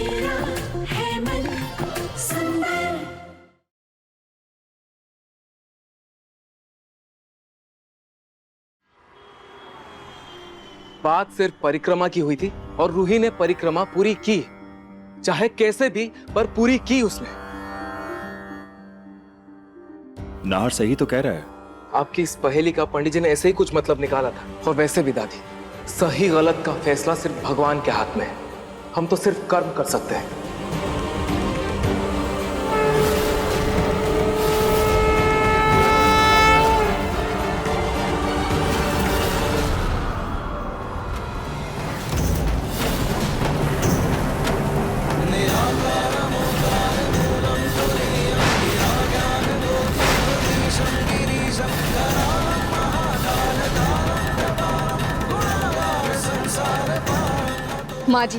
मेरा है मन सुंदर। बात सिर्फ परिक्रमा की हुई थी और रूही ने परिक्रमा पूरी की, चाहे कैसे भी, पर पूरी की उसने। नाहर सही तो कह रहा है। आपकी इस पहेली का पंडित जी ने ऐसे ही कुछ मतलब निकाला था। और वैसे भी दादी, सही गलत का फैसला सिर्फ भगवान के हाथ में है। हम तो सिर्फ कर्म कर सकते हैं। माँ जी,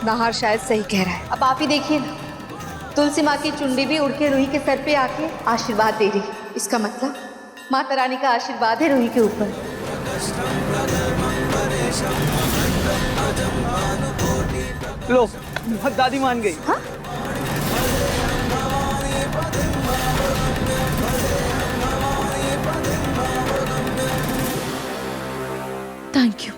नाहर शायद सही कह रहा है। अब आप ही देखिए ना, तुलसी माँ की चुंडी भी उड़ के रूही के सर पे आके आशीर्वाद दे रही। इसका मतलब माता रानी का आशीर्वाद है रूही के ऊपर। लो, दादी मान गई। हाँ? Thank you.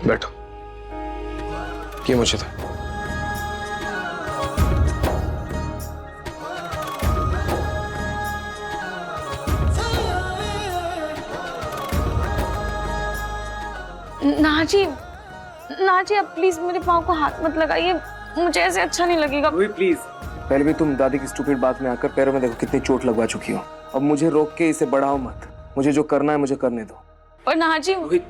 बैठो, ये मुझे था। नाजी, नाजी अब प्लीज मेरे पाँव को हाथ मत लगाइए, मुझे ऐसे अच्छा नहीं लगेगा। रूही प्लीज, पहले भी तुम दादी की स्टूपिड बात में आकर पैरों में देखो कितनी चोट लगवा चुकी हो। अब मुझे रोक के इसे बढ़ाओ मत। मुझे जो करना है मुझे करने दो। और नाजी, रूही,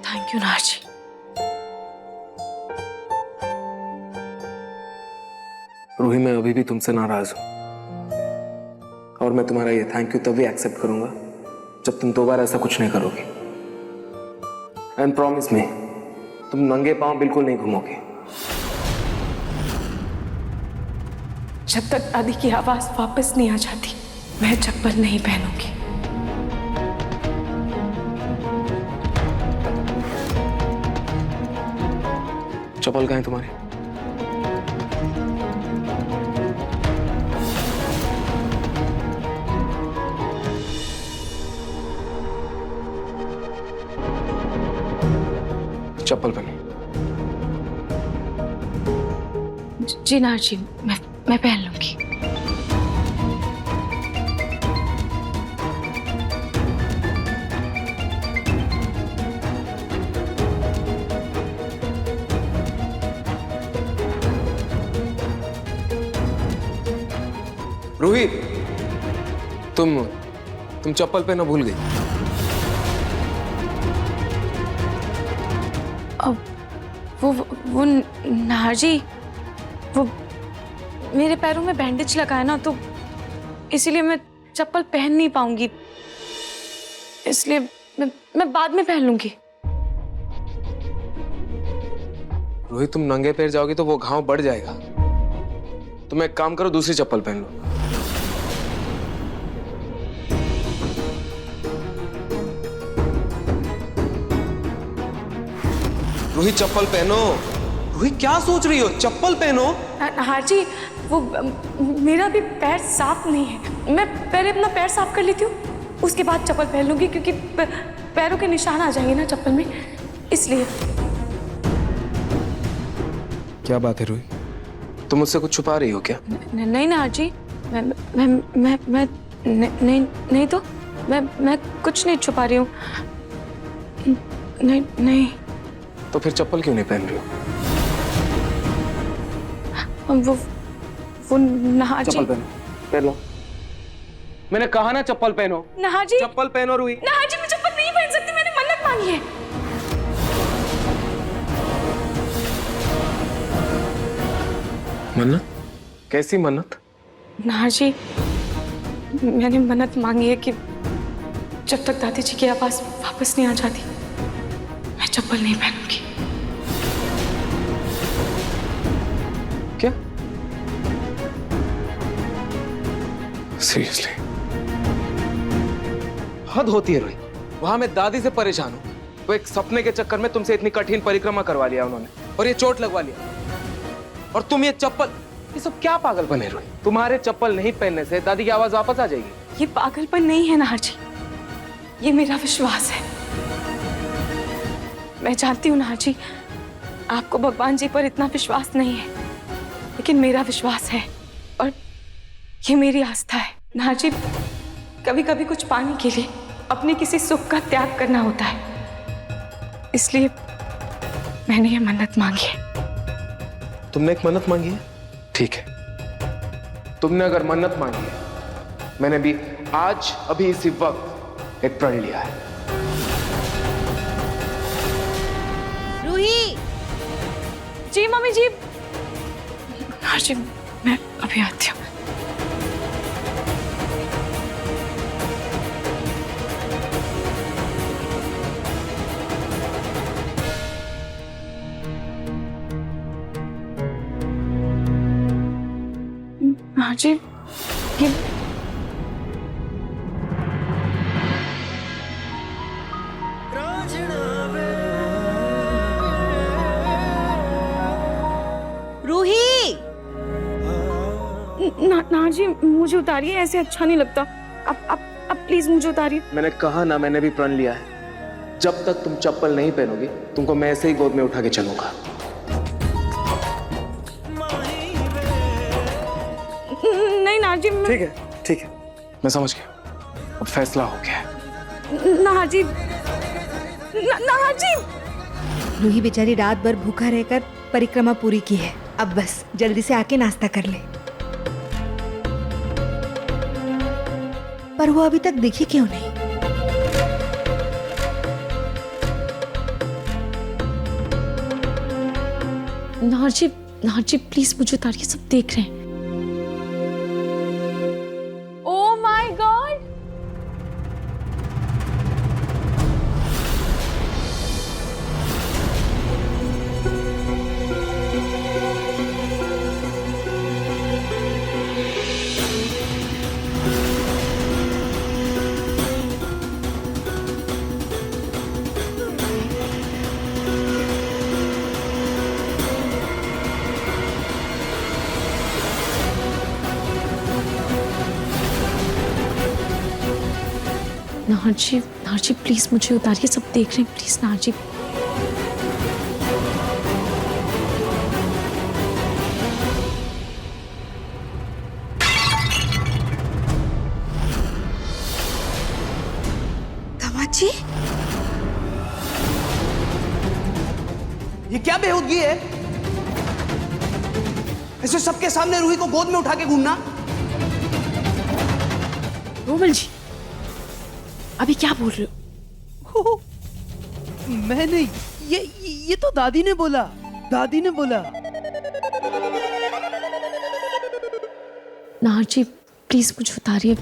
थैंक यू नाजी। रूही, मैं अभी भी तुमसे नाराज हूं और मैं तुम्हारा ये थैंक यू तभी एक्सेप्ट करूंगा जब तुम दोबारा ऐसा कुछ नहीं करोगे। एंड प्रॉमिस मी, तुम नंगे पांव बिल्कुल नहीं घूमोगे। जब तक दादी की आवाज वापस नहीं आ जाती, मैं चप्पल नहीं पहनूंगी। चप्पल कहाँ है तुम्हारी? चप्पल पहने। जी नाहर जी, मैं पहन लूंगी। रूही, तुम चप्पल पहनना भूल गई। अब वो नाहर जी, वो मेरे पैरों में बैंडेज लगा है ना, तो इसीलिए मैं चप्पल पहन नहीं पाऊंगी, इसलिए मैं बाद में पहन लूंगी। रूही, तुम नंगे पैर जाओगी तो वो घाव बढ़ जाएगा। तुम एक काम करो, दूसरी चप्पल पहन लो। रूही, चप्पल पहनो। रूही, क्या सोच रही हो? चप्पल पहनो। नाहर जी, वो मेरा भी पैर साफ नहीं है, मैं पहले अपना पैर साफ कर लेती हूँ, उसके बाद चप्पल पहन लूंगी, क्योंकि पैरों के निशान आ जाएंगे ना चप्पल में, इसलिए। क्या बात है रूही, तुम मुझसे कुछ छुपा रही हो क्या? नहीं नाहर जी, मैं नहीं तो मैं कुछ नहीं छुपा रही हूँ। नहीं। तो फिर चप्पल क्यों नहीं पहन रही हो? वो नाहर जी। चप्पल पहनो, पहन लो। मैंने कहा ना चप्पल पहनो। नाहर जी, चप्पल पहनो रूही। नाहर जी, मैं चप्पल नहीं पहन सकती, मैंने मन्नत मांगी है। मन्नत? कैसी मन्नत? नाहर जी, मैंने मन्नत मांगी है कि जब तक दादी जी की आवाज वापस नहीं आ जाती, मैं चप्पल नहीं पहनूंगी। क्या? सीरियसली? हद होती है रोही। वहां मैं दादी से परेशान हूं, वो एक सपने के चक्कर में तुमसे इतनी कठिन परिक्रमा करवा लिया उन्होंने, और ये चोट लगवा लिया, और तुम ये चप्पल, ये सब क्या पागलपन है रोही? तुम्हारे चप्पल नहीं पहनने से दादी की आवाज वापस आ जाएगी। ये पागलपन नहीं है नाहर जी, ये मेरा विश्वास है। मैं जानती हूँ नाहर जी, आपको भगवान जी पर इतना विश्वास नहीं है, लेकिन मेरा विश्वास है, और ये मेरी आस्था है। नाहर जी, कभी कभी कुछ पाने के लिए अपने किसी सुख का त्याग करना होता है, इसलिए मैंने ये मन्नत मांगी है। तुमने एक मन्नत मांगी है? ठीक है, तुमने अगर मन्नत मांगी है, मैंने भी आज अभी इसी वक्त एक प्रण लिया है। रूही, जी मम्मी जी। नाहर जी, मैं अभी आती हूँ। नाहर जी, ये रूही, नाहर जी, मुझे उतारिए, ऐसे अच्छा नहीं लगता। अब प्लीज मुझे उतारिए। मैंने कहा ना, मैंने भी प्रण लिया है, जब तक तुम चप्पल नहीं पहनोगी तुमको मैं ऐसे ही गोद में उठा के चलूंगा। नहीं नाहर जी, ठीक है, ठीक है, मैं समझ गया, अब फैसला हो गया है। नाहर जी, नाहर जी। रूही बेचारी रात भर भूखा रहकर परिक्रमा पूरी की है, अब बस जल्दी से आके नाश्ता कर ले। पर वो अभी तक दिखी क्यों नहीं? नाहर जी प्लीज मुझे उतारिए, सब देख रहे हैं। Oh my god, Nahar ji please मुझे उतारिए, सब देख रहे हैं, प्लीज नाहर जी। क्या बेहूदगी है? ऐसे सबके सामने रूही को गोद में उठा के घूमना। रोमल जी, अभी क्या बोल रहे हो? मैं नहीं, ये तो दादी ने बोला। दादी ने बोला। नाहर जी प्लीज मुझे उतारिए।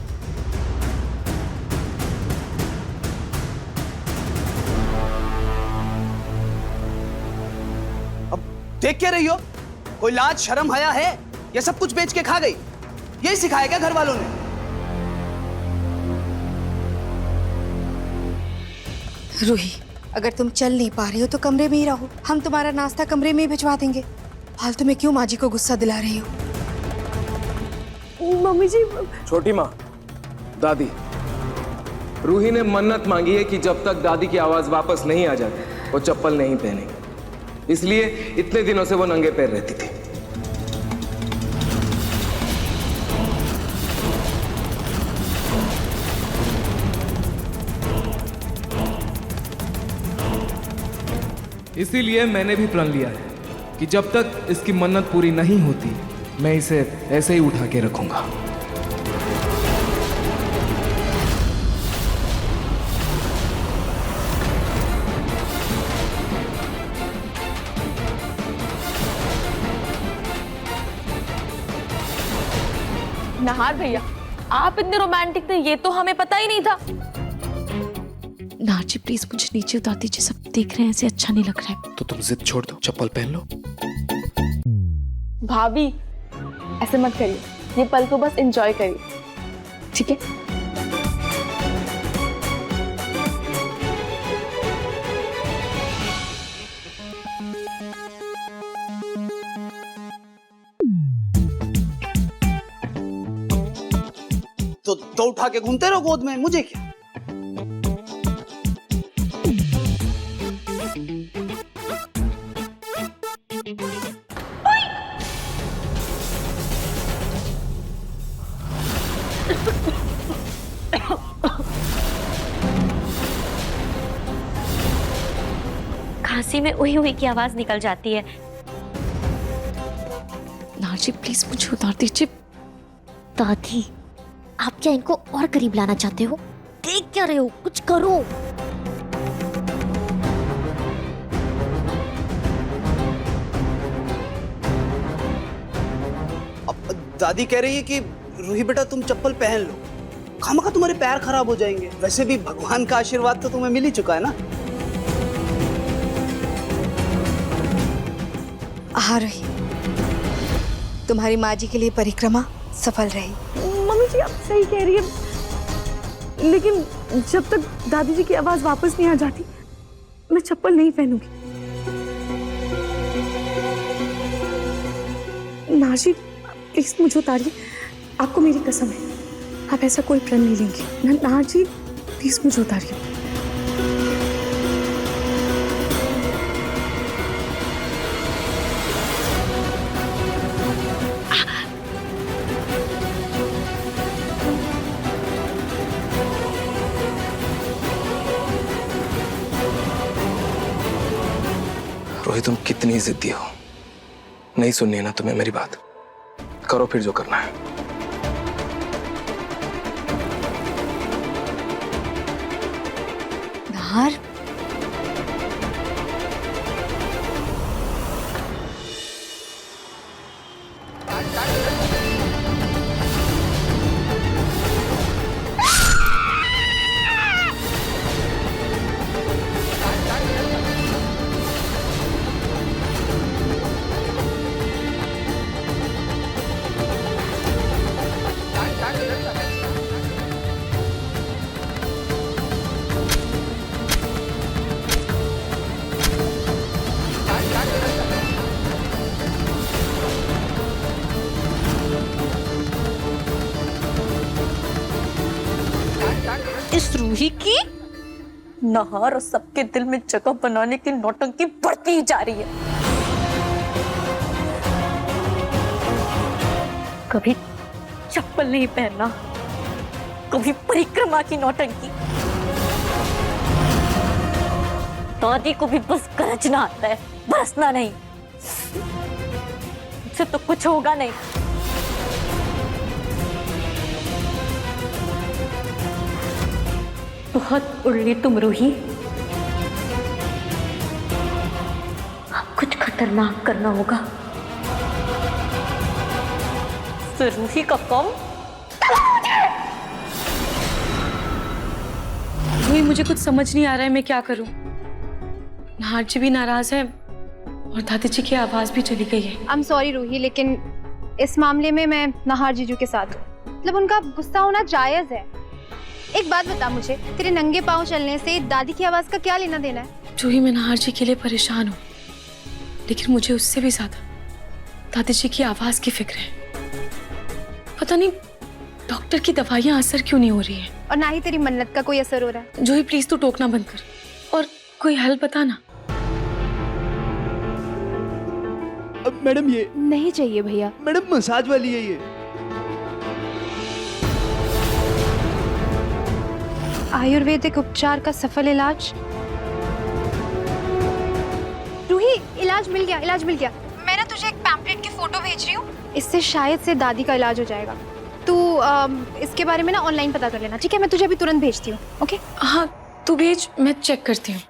अब देख क्या रही हो? कोई लाज शर्म हया है? ये सब कुछ बेच के खा गई? यही सिखाया क्या घर वालों ने? रूही, अगर तुम चल नहीं पा रही हो तो कमरे में ही रहो। हम तुम्हारा नाश्ता कमरे में ही भिजवा देंगे। फालतू में क्यों माँ जी को गुस्सा दिला रही हो? मम्मी जी। छोटी माँ, दादी, रूही ने मन्नत मांगी है कि जब तक दादी की आवाज वापस नहीं आ जाती वो चप्पल नहीं पहनेगी। इसलिए इतने दिनों से वो नंगे पैर रहती थी। इसीलिए मैंने भी प्रण लिया है कि जब तक इसकी मन्नत पूरी नहीं होती मैं इसे ऐसे ही उठा के रखूंगा। नाहर भैया, आप इतने रोमांटिक थे ये तो हमें पता ही नहीं था। नाहर जी प्लीज मुझे नीचे उतार दीजिए, सब देख रहे हैं, ऐसे अच्छा नहीं लग रहा है। तो तुम जिद छोड़ दो, चप्पल पहन लो। भाभी ऐसे मत करिए, ये पल को बस एंजॉय करिए, ठीक है? तो उठा के घूमते रहो गोद में, मुझे क्या? खांसी में उही उही की आवाज निकल जाती है। नाहर जी प्लीज मुझे उतार दीजिए। दादी, आप क्या इनको और करीब लाना चाहते हो? देख क्या रहे हो, कुछ करो। अब दादी कह रही है कि रूही बेटा तुम चप्पल पहन लो, खामखा तुम्हारे पैर खराब हो जाएंगे। वैसे भी भगवान का आशीर्वाद तो तुम्हें मिल ही चुका है ना। हाँ रही, तुम्हारी माँ जी के लिए परिक्रमा सफल रही। मम्मी जी आप सही कह रही है, लेकिन जब तक दादी जी की आवाज वापस नहीं आ जाती मैं चप्पल नहीं पहनूंगी। नाहर जी प्लीज मुझे उतारिए, आपको मेरी कसम है आप ऐसा कोई प्रण नहीं लेंगे। नाहर जी प्लीज मुझे उतारिए। रोहित, तुम कितनी जिद्दी हो। नहीं सुननी है ना तुम्हें मेरी बात? करो फिर जो करना है। नाहर, इस रूही की नाहर और सबके दिल में जगह बनाने की नौटंकी बढ़ती ही जा रही है। कभी चप्पल नहीं पहनना, कभी परिक्रमा की नौटंकी। दादी को भी बस गरजना आता है। बरसना नहीं, मुझसे तो कुछ होगा नहीं। बहुत उड़ ली तुम रूही, अब कुछ खतरनाक करना होगा। तो रूही का काम रूही, मुझे कुछ समझ नहीं आ रहा है मैं क्या करूं। नाहर जी भी नाराज है और दादी जी की आवाज भी चली गई है। आई एम सॉरी रूही, लेकिन इस मामले में मैं नाहर जीजू के साथ हूँ। मतलब उनका गुस्सा होना जायज है। एक बात बता मुझे, तेरे नंगे पांव चलने से दादी की आवाज का क्या लेना देना है? रूही, मैं नाहर जी के लिए परेशान हूँ, लेकिन मुझे उससे भी ज्यादा दादी जी की आवाज की फिक्र है। पता नहीं डॉक्टर की दवाइयाँ असर क्यों नहीं हो रही है, और ना ही तेरी मन्नत का कोई असर हो रहा है। जूही प्लीज तू टोकना बंद कर और कोई हल बता ना। अब मैडम ये नहीं चाहिए भैया। मैडम मसाज वाली है ये। आयुर्वेदिक उपचार का सफल इलाज। रूही, इलाज मिल गया, इलाज मिल गया। मैं ना तुझे एक पैम्पलेट की फोटो भेज रही हूँ, इससे शायद से दादी का इलाज हो जाएगा। तू इसके बारे में ना ऑनलाइन पता कर लेना, ठीक है? मैं तुझे अभी तुरंत भेजती हूँ। ओके? हाँ तू भेज, मैं चेक करती हूँ।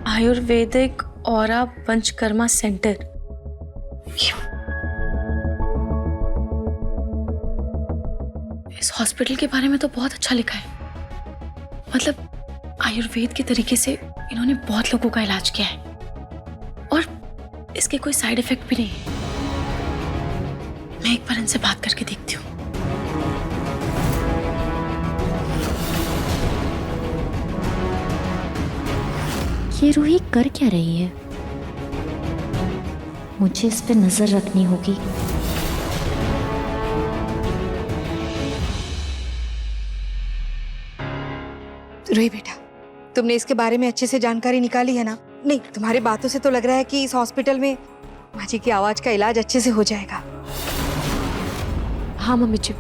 आयुर्वेदिक औरा पंचकर्मा सेंटर। इस हॉस्पिटल के बारे में तो बहुत अच्छा लिखा है। मतलब आयुर्वेद के तरीके से इन्होंने बहुत लोगों का इलाज किया है और इसके कोई साइड इफेक्ट भी नहीं है। मैं एक बार इनसे बात करके देखती हूँ। ये रूही कर क्या रही है? मुझे इस पे नजर रखनी होगी। रूही बेटा, तुमने इसके बारे में अच्छे से जानकारी निकाली है ना? नहीं, तुम्हारी बातों से तो लग रहा है कि इस हॉस्पिटल में माँ जी की आवाज का इलाज अच्छे से हो जाएगा। हाँ मम्मी जी,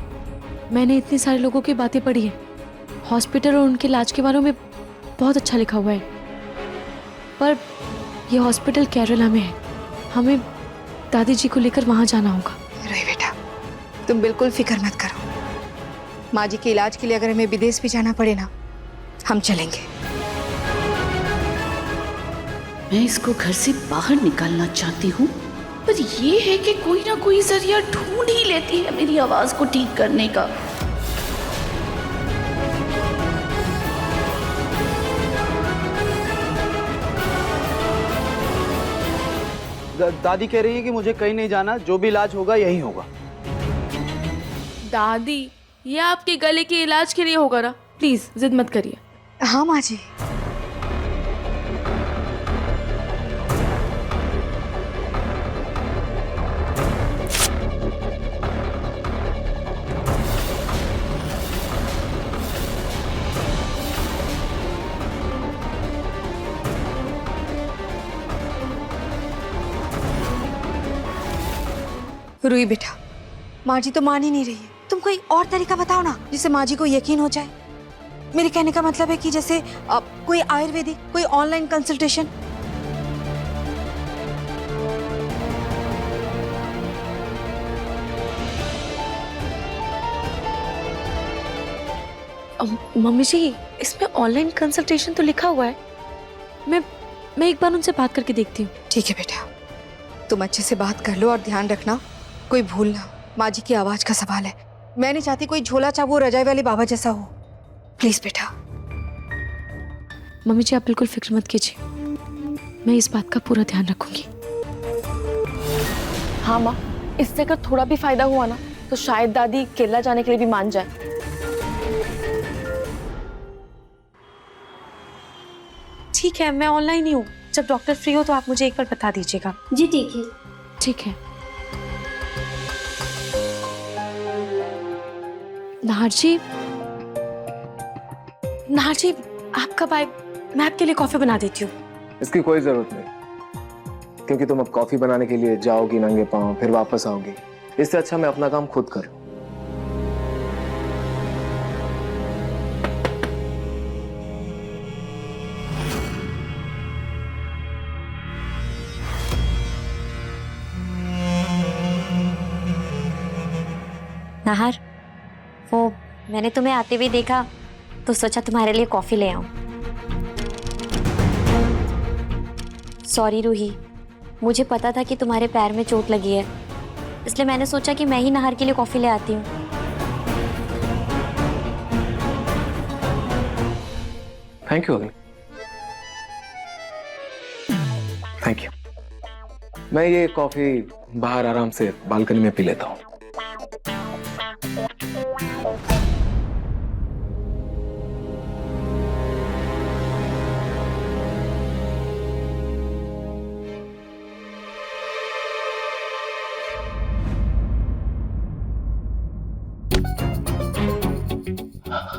मैंने इतने सारे लोगों की बातें पढ़ी है। हॉस्पिटल और उनके इलाज के बारे में बहुत अच्छा लिखा हुआ है, पर यह हॉस्पिटल केरला में है। हमें दादी जी को लेकर वहां जाना होगा। रूही बेटा, तुम बिल्कुल फिक्र मत करो। माँ जी के इलाज के लिए अगर हमें विदेश भी जाना पड़े ना, हम चलेंगे। मैं इसको घर से बाहर निकालना चाहती हूँ, पर ये है कि कोई ना कोई जरिया ढूंढ ही लेती है मेरी आवाज को ठीक करने का। दादी कह रही है कि मुझे कहीं नहीं जाना, जो भी इलाज होगा यही होगा। दादी, ये आपके गले के इलाज के लिए होगा ना? प्लीज जिद मत करिए। हाँ माँ जी। रूही बेटा, माँ जी तो मान ही नहीं रही है। तुम कोई और तरीका बताओ ना, जिससे माँ जी को यकीन हो जाए। मेरे कहने का मतलब है कि जैसे कोई आयुर्वेदिक, कोई ऑनलाइन कंसल्टेशन। मम्मी जी, इसमें ऑनलाइन कंसल्टेशन तो लिखा हुआ है। मैं एक बार उनसे बात करके देखती हूँ। ठीक है बेटा, तुम अच्छे से बात कर लो और ध्यान रखना कोई भूल ना। माँ जी की आवाज का सवाल है। मैं नहीं चाहती कोई झोला चाबू रजाई वाले बाबा जैसा हो। प्लीज बेटा। मम्मी जी आप बिल्कुल फिक्र मत कीजिए, मैं इस बात का पूरा ध्यान रखूंगी। हाँ माँ, इससे अगर थोड़ा भी फायदा हुआ ना तो शायद दादी केरला जाने के लिए भी मान जाए। ठीक है, मैं ऑनलाइन ही हूँ। जब डॉक्टर फ्री हो तो आप मुझे एक बार बता दीजिएगा। जी ठीक है। ठीक है। नाहर जी, आप कब आए? मैं आपके लिए कॉफी बना देती हूँ। इसकी कोई जरूरत नहीं, क्योंकि तुम अब कॉफी बनाने के लिए जाओगी नंगे पांव, फिर वापस आओगी। इससे अच्छा मैं अपना काम खुद करूं। नाहर, वो मैंने तुम्हें आते हुए देखा तो सोचा तुम्हारे लिए कॉफी ले आऊं। सॉरी रूही, मुझे पता था कि तुम्हारे पैर में चोट लगी है, इसलिए मैंने सोचा कि मैं ही नाहर के लिए कॉफी ले आती हूँ। थैंक यू अग्नि, थैंक यू। मैं ये कॉफी बाहर आराम से बालकनी में पी लेता हूँ।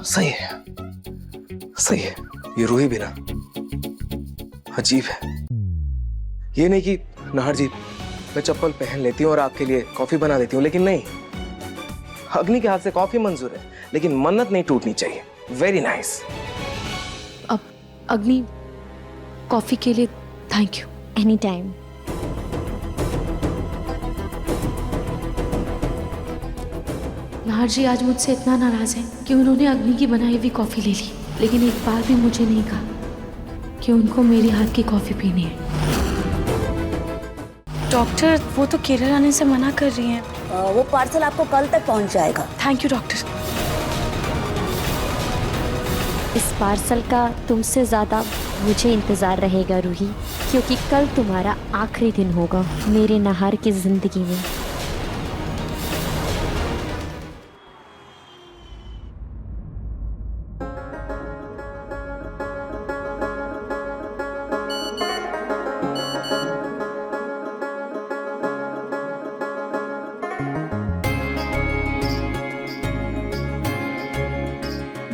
सही है, सही है। ये रूही भी ना अजीब है। ये नहीं कि नाहर जी मैं चप्पल पहन लेती हूँ और आपके लिए कॉफी बना देती हूँ, लेकिन नहीं, अग्नि के हाथ से कॉफी मंजूर है, लेकिन मन्नत नहीं टूटनी चाहिए। Very nice. अब अग्नि, कॉफी के लिए thank you. Any time. Nahar ji आज मुझसे इतना नाराज हैं कि उन्होंने अग्नि की बनाई हुई कॉफी ले ली, लेकिन एक बार भी मुझे नहीं कहा कि उनको मेरे हाथ की कॉफी पीनी है। डॉक्टर, वो तो केरल आने से मना कर रही हैं। वो पार्सल आपको कल तक पहुंच जाएगा। Thank you doctor. इस पार्सल का तुमसे ज्यादा मुझे इंतजार रहेगा रूही, क्योंकि कल तुम्हारा आखिरी दिन होगा मेरे नाहर की जिंदगी में।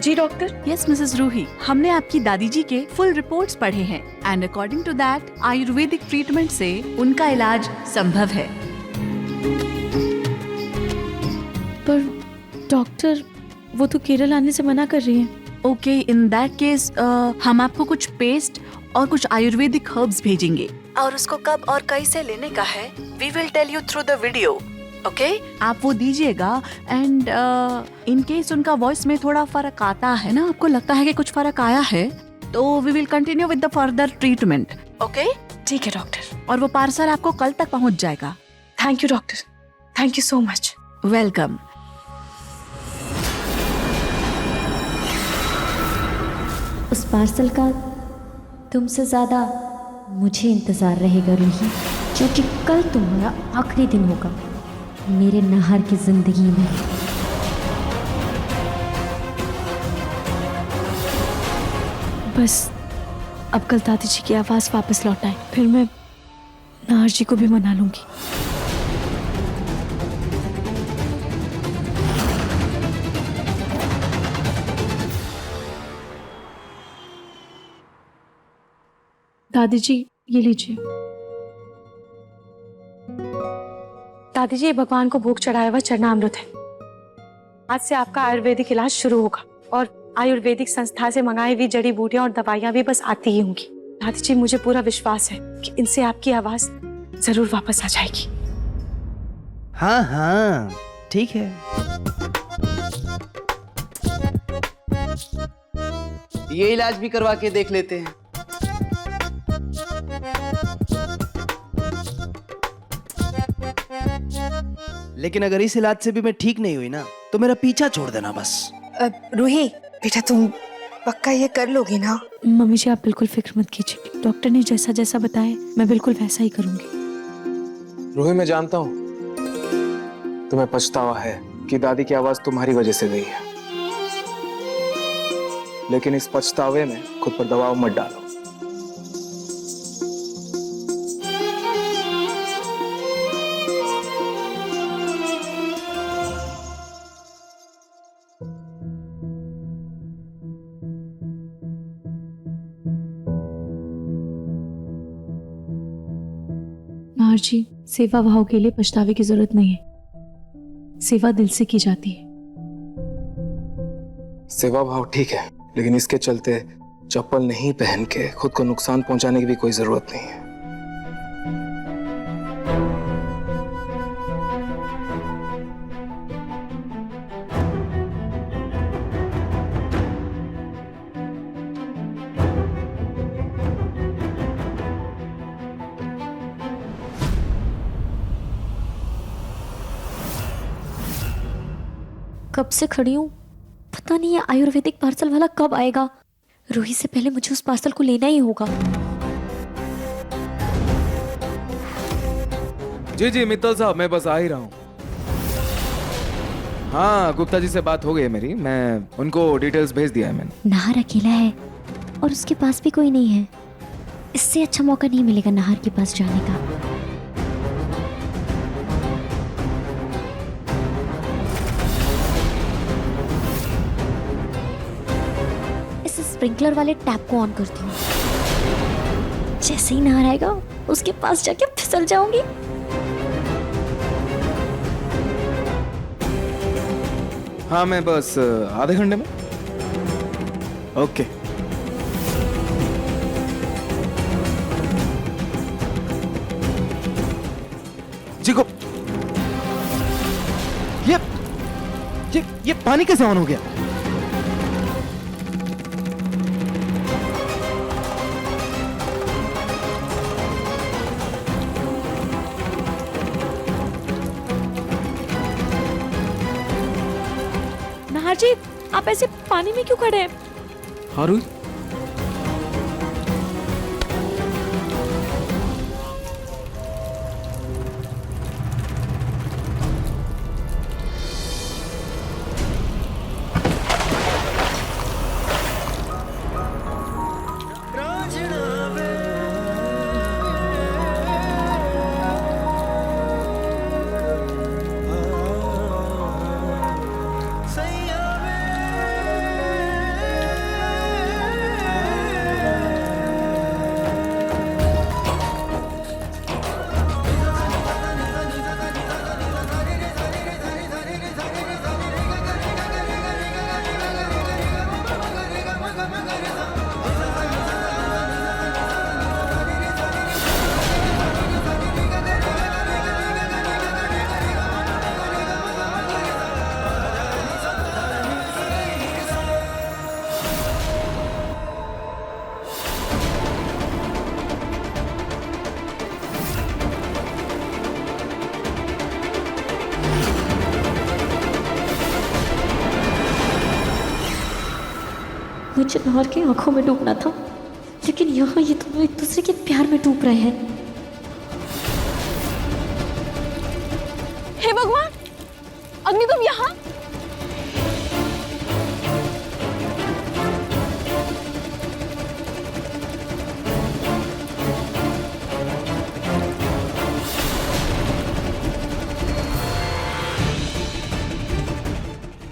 जी डॉक्टर। यस मिसेस रूही, हमने आपकी दादी जी के फुल रिपोर्ट्स पढ़े हैं and according to that Ayurvedic treatment से उनका इलाज संभव है। पर डॉक्टर, वो तो केरल आने से मना कर रही हैं। ओके, इन दैट केस हम आपको कुछ पेस्ट और कुछ आयुर्वेदिक हर्ब्स भेजेंगे और उसको कब और कैसे लेने का है we will tell you through the video. Okay, आप वो दीजिएगा एंड इन केस उनका वॉइस में थोड़ा फर्क आता है ना, आपको लगता है कि कुछ फर्क आया है, तो we will continue with the further treatment. Okay, ठीक है डॉक्टर। और वो पार्सल आपको कल तक पहुंच जाएगा। Thank you doctor, thank you so much. Welcome. उस पार्सल का तुमसे ज्यादा मुझे इंतजार रहेगा रूही, क्योंकि कल तुम्हारा आखिरी दिन होगा मेरे नाहर की जिंदगी में। बस अब कल दादी जी की आवाज वापस लौट आए, फिर मैं नाहर जी को भी मना लूंगी। दादी जी, ये लीजिए। दादी जी, ये भगवान को भोग चढ़ाया हुआ चरणामृत है। आज से आपका आयुर्वेदिक इलाज शुरू होगा और आयुर्वेदिक संस्था से मंगाई हुई जड़ी बूटियां और दवाइयां भी बस आती ही होंगी। दादी जी, मुझे पूरा विश्वास है कि इनसे आपकी आवाज जरूर वापस आ जाएगी। हाँ हाँ ठीक है। ये इलाज भी करवा के देख लेते हैं। लेकिन अगर इस इलाज से भी मैं ठीक नहीं हुई ना, तो मेरा पीछा छोड़ देना बस। रूही बेटा, तुम पक्का ये कर लोगी ना? मम्मी जी, आप बिल्कुल फिक्र मत कीजिए। डॉक्टर ने जैसा जैसा बताया मैं बिल्कुल वैसा ही करूंगी। रूही, मैं जानता हूँ तुम्हें पछतावा है कि दादी की आवाज तुम्हारी वजह से गई है, लेकिन इस पछतावे में खुद पर दबाव मत डालो। नाहर जी, सेवा भाव के लिए पछतावे की जरूरत नहीं है। सेवा दिल से की जाती है। सेवा भाव ठीक है, लेकिन इसके चलते चप्पल नहीं पहन के खुद को नुकसान पहुंचाने की भी कोई जरूरत नहीं है। कब से खड़ी हूँ, पता नहीं ये आयुर्वेदिक पार्सल वाला कब आएगा। रूही से पहले मुझे उस पार्सल को लेना ही होगा। जी जी मित्तल साहब, मैं बस आ ही रहा हूँ। हाँ, गुप्ता जी से बात हो गई है मेरी, मैं उनको डिटेल्स भेज दिया है मैंने। नाहर अकेला है और उसके पास भी कोई नहीं है। इससे अच्छा मौका नहीं मिलेगा नाहर के पास जाने का। स्प्रिंकलर वाले टैप को ऑन करती हूँ। जैसे ही नाहर आएगा उसके पास जाके फिसल जाऊंगी। हाँ, मैं बस आधे घंटे में। ओके। जी को ये पानी कैसे ऑन हो गया? नाहर जी, आप ऐसे पानी में क्यों खड़े हैं? हाँ रूही, मुझे नाहर की आंखों में डूबना था, लेकिन यहाँ ये दोनों एक दूसरे के प्यार में डूब रहे हैं। हे भगवान, अग्नि तुम यहाँ?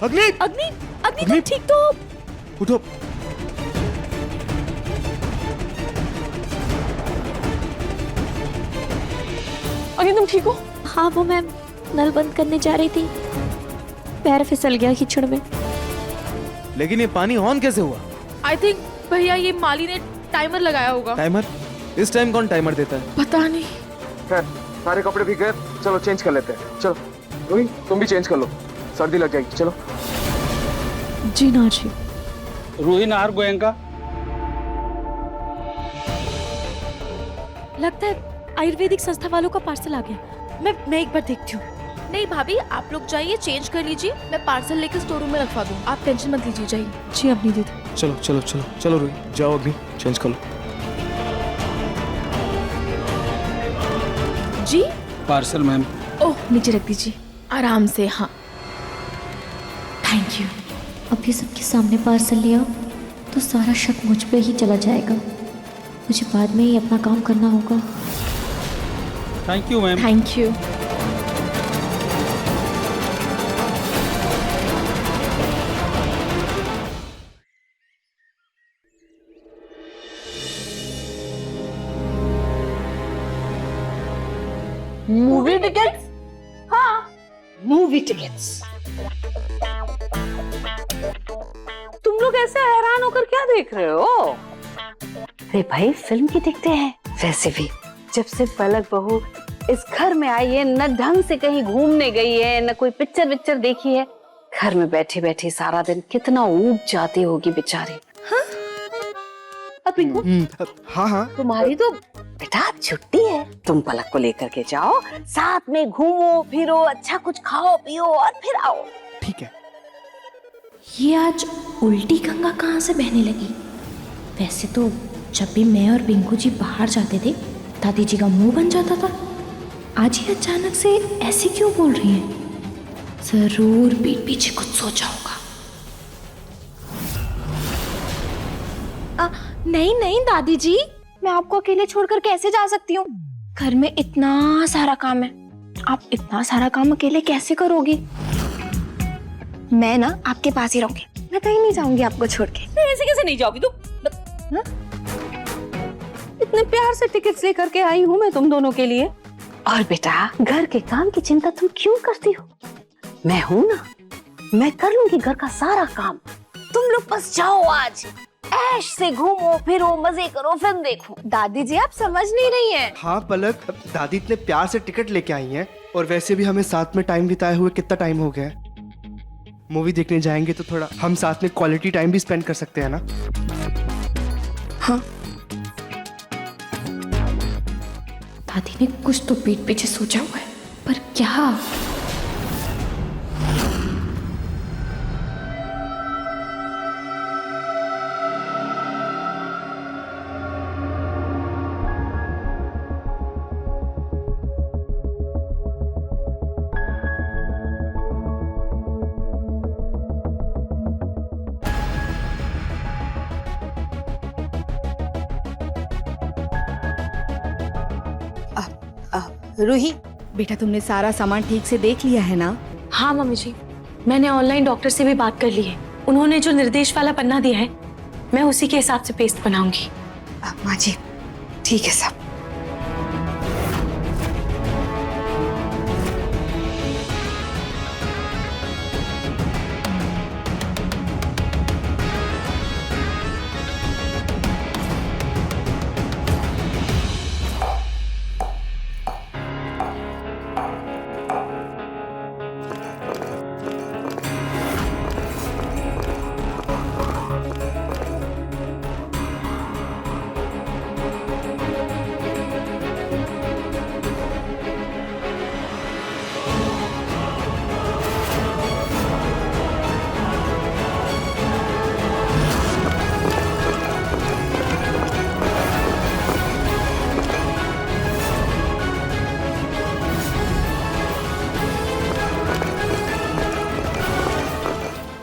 अग्नि अग्नि, अग्नि तुम ठीक तो? उठो। अग्नि तुम ठीक हो? हाँ, वो मैं नल बंद करने जा रही थी, पैर फिसल गया कीचड़ में। लेकिन ये पानी ऑन कैसे हुआ? आई थिंक भैया ये माली ने टाइमर लगाया होगा। टाइमर? इस टाइम कौन टाइमर देता है? पता नहीं। खैर, सारे कपड़े भी गए, चलो चेंज कर लेते हैं। चलो रूही, तुम भी चेंज कर लो, सर्दी लग जाएगी। चलो। जी नाहर जी। रूही, नाहर, गोयंका। लगता है आयुर्वेदिक संस्था वालों का पार्सल आ गया। मैं एक बार देखती हूँ। नहीं भाभी, आप लोग जाइए, चेंज कर लीजिए, मैं पार्सल लेकर स्टोर रूम में रखवा दूँ। आप टेंशन मत लीजिए, जाइए। जी अपनी दीदी। चलो चलो चलो चलो रूही, जाओ अग्नि, चेंज कर लो। जी पार्सल मैम। ओह, नीचे रख दीजिए, आराम से। हाँ, थैंक यू। अब ये सबके सामने पार्सल लिया तो सारा शक मुझ पे ही चला जाएगा। मुझे बाद में ही अपना काम करना होगा। Thank you ma'am. Thank you. Movie tickets? हाँ, मूवी टिकट्स। तुम लोग ऐसे हैरान होकर क्या देख रहे हो? अरे भाई फिल्म की टिकटें हैं। वैसे भी जब से पलक बहू इस घर में आई है, न ढंग से कहीं घूमने गई है, न कोई पिक्चर विक्चर देखी है। घर में बैठे बैठे सारा दिन कितना ऊब जाती होगी बेचारी। हाँ? अब पिंकू, हाँ हाँ, तुम्हारी तो बेटा छुट्टी है, तुम पलक को लेकर के जाओ, साथ में घूमो फिरो, अच्छा कुछ खाओ पियो और फिर आओ। ठीक है। ये आज उल्टी गंगा कहाँ से बहने लगी? वैसे तो जब भी मैं और पिंकू जी बाहर जाते थे दादी जी का मुंह बन जाता था। आज ही अचानक से ऐसे क्यों बोल रही हैं? जरूर पीठ पीछे कुछ सोचा होगा। नहीं नहीं दादी जी, मैं आपको अकेले छोड़कर कैसे जा सकती हूँ? घर में इतना सारा काम है, आप इतना सारा काम अकेले कैसे करोगी? मैं ना आपके पास ही रहूंगी, मैं कहीं नहीं जाऊंगी आपको छोड़ के। ऐसे कैसे नहीं जाओगी तुम? इतने प्यार से टिकट्स लेकर के आई हूँ मैं तुम दोनों के लिए। और बेटा घर के काम की चिंता तुम क्यों करती हो? मैं हूँ ना, मैं कर लूंगी घर का सारा काम। तुम लोग बस जाओ, आज ऐश से घूमो फिरो, मजे करो, फिल्म देखो। दादी जी आप समझ नहीं रही हैं। हाँ पलक, दादी इतने प्यार से टिकट लेके आई हैं, और वैसे भी हमें साथ में टाइम बिताए हुए कितना टाइम हो गया है। मूवी देखने जाएंगे तो थोड़ा हम साथ में क्वालिटी टाइम भी स्पेंड कर सकते हैं ना। हाँ दादी ने कुछ तो पीठ पीछे सोचा हुआ है, पर क्या? रूही बेटा, तुमने सारा सामान ठीक से देख लिया है ना? हाँ मम्मी जी, मैंने ऑनलाइन डॉक्टर से भी बात कर ली है। उन्होंने जो निर्देश वाला पन्ना दिया है, मैं उसी के हिसाब से पेस्ट बनाऊंगी। माँ जी ठीक है सब।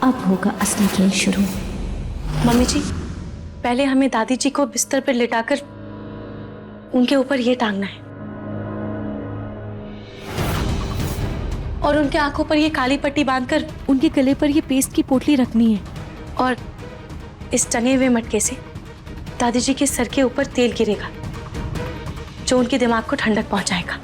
अब होगा असली खेल शुरू। मम्मी जी, पहले हमें दादी जी को बिस्तर पर लिटाकर उनके ऊपर ये टांगना है, और उनके आंखों पर ये काली पट्टी बांधकर उनके गले पर ये पेस्ट की पोटली रखनी है। और इस टंगे हुए मटके से दादी जी के सर के ऊपर तेल गिरेगा, जो उनके दिमाग को ठंडक पहुंचाएगा।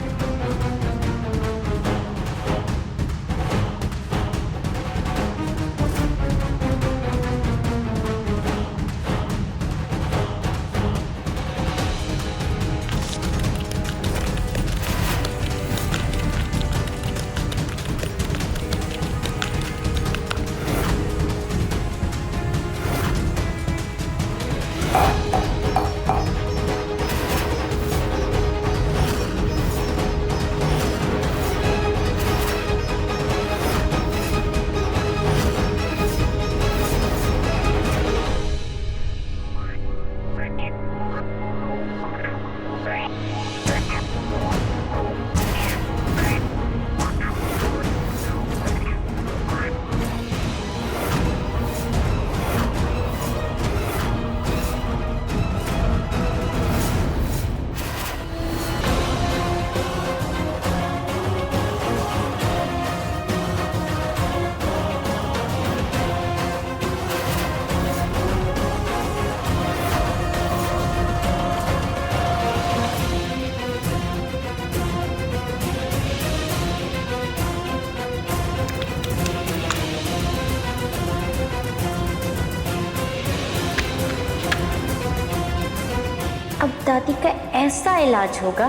अब दादी का ऐसा इलाज होगा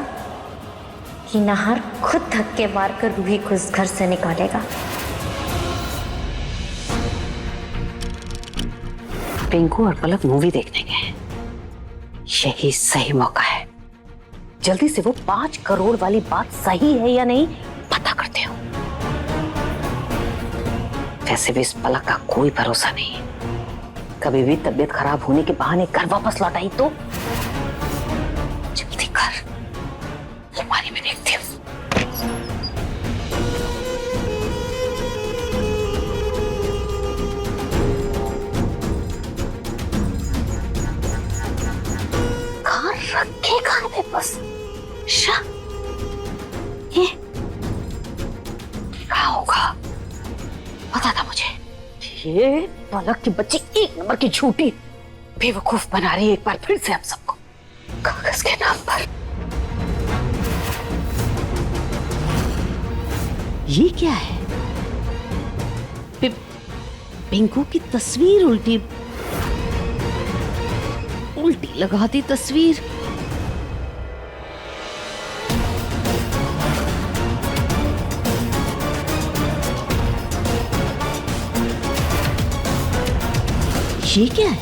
कि नाहर खुद धक्के मारकर रूही को इस घर से निकालेगा। पिंकू और पलक मूवी देखने गए हैं, यही सही मौका है। जल्दी से वो 5 करोड़ वाली बात सही है या नहीं पता करते हो। वैसे भी इस पलक का कोई भरोसा नहीं है, कभी भी तबीयत खराब होने के बहाने घर वापस लौट आई तो। जल्दी कर, अलमारी में देखती हूँ। रखे कहाँ पे बस ये क्या होगा पता था मुझे। ये पलक की बच्ची 1 नंबर की झूठी बेवकूफ बना रही है एक बार फिर से हम सबको कागज के नाम पर। ये क्या है? पिंकू की तस्वीर उल्टी लगाती तस्वीर। ये क्या है?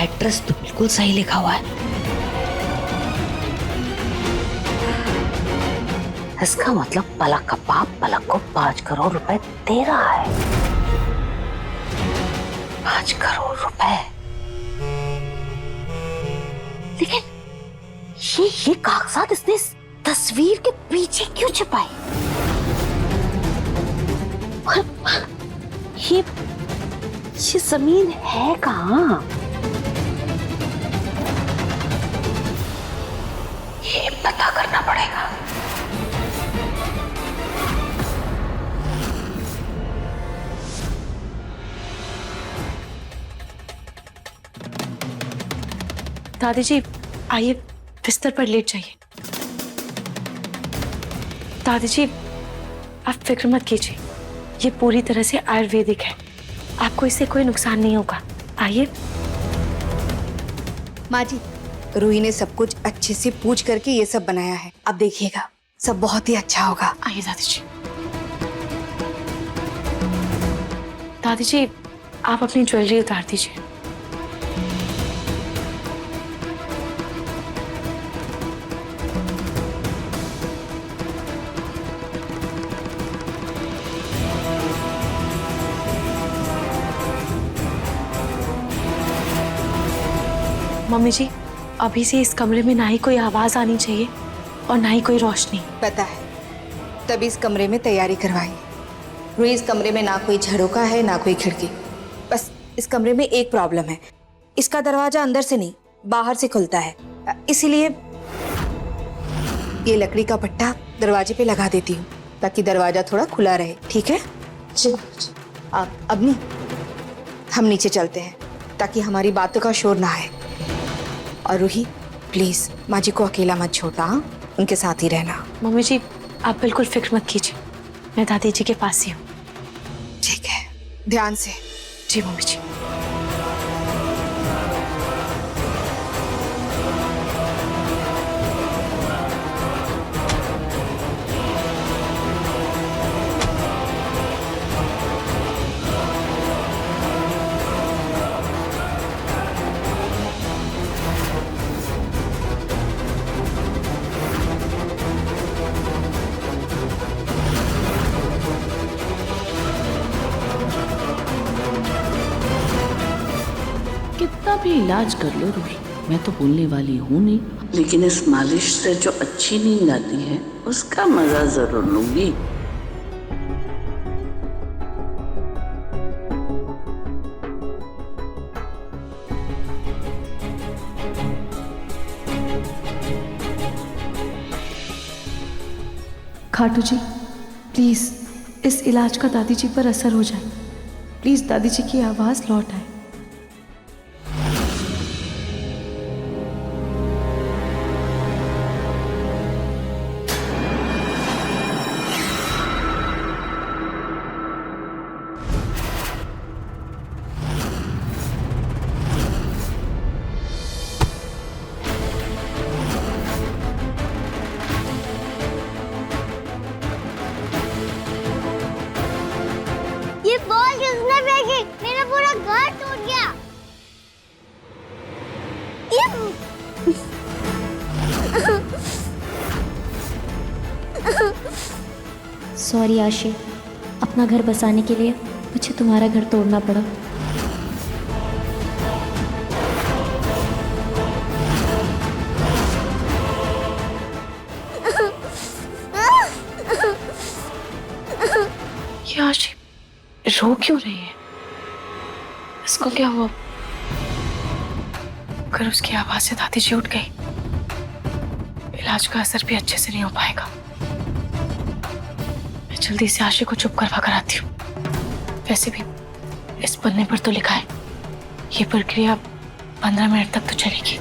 एड्रेस तो बिल्कुल सही लिखा हुआ है। इसका मतलब पलक का बाप पलक को 5 करोड़ रुपए दे रहा है। 5 करोड़ रुपए। लेकिन ये कागजात इसने इस तस्वीर के पीछे क्यों छिपाए? ये जमीन है कहाँ? ये पता करना पड़ेगा। दादी जी आइए बिस्तर पर लेट जाइए। दादी जी आप फिक्र मत कीजिए, ये पूरी तरह से आयुर्वेदिक है, आपको इससे कोई नुकसान नहीं होगा। आइए। माँ जी, रूही ने सब कुछ अच्छे से पूछ करके ये सब बनाया है, अब देखिएगा सब बहुत ही अच्छा होगा। आइए दादी जी। दादी जी आप अपनी ज्वेलरी उतार दीजिए। मम्मी जी अभी से इस कमरे में ना ही कोई आवाज आनी चाहिए और ना ही कोई रोशनी। पता है, तभी इस कमरे में तैयारी करवाई। रूही इस कमरे में ना कोई झरोका है ना कोई खिड़की। बस इस कमरे में एक प्रॉब्लम है, इसका दरवाजा अंदर से नहीं बाहर से खुलता है, इसीलिए ये लकड़ी का पट्टा दरवाजे पे लगा देती हूँ ताकि दरवाजा थोड़ा खुला रहे। ठीक है? चलो अब नहीं, हम नीचे चलते हैं ताकि हमारी बातों का शोर ना आए। और रूही प्लीज माँ जी को अकेला मत छोड़ना, उनके साथ ही रहना। मम्मी जी आप बिल्कुल फिक्र मत कीजिए, मैं दादी जी के पास ही हूँ। ठीक है, ध्यान से। जी मम्मी जी। कितना भी इलाज कर लो रूही, मैं तो बोलने वाली हूँ नहीं, लेकिन इस मालिश से जो अच्छी नींद आती है उसका मजा जरूर लूंगी। खाटू जी प्लीज इस इलाज का दादी जी पर असर हो जाए, प्लीज दादी जी की आवाज लौट आए। सॉरी आशी, अपना घर बसाने के लिए मुझे तुम्हारा घर तोड़ना पड़ा। ये आशी रो क्यों रही है? इसको क्या हुआ? अगर उसकी आवाज से दादी जी उठ गई, इलाज का असर भी अच्छे से नहीं हो पाएगा। मैं जल्दी से आशी को चुप करवा कर आती हूँ। वैसे भी इस पन्ने पर तो लिखा है ये प्रक्रिया 15 मिनट तक तो चलेगी।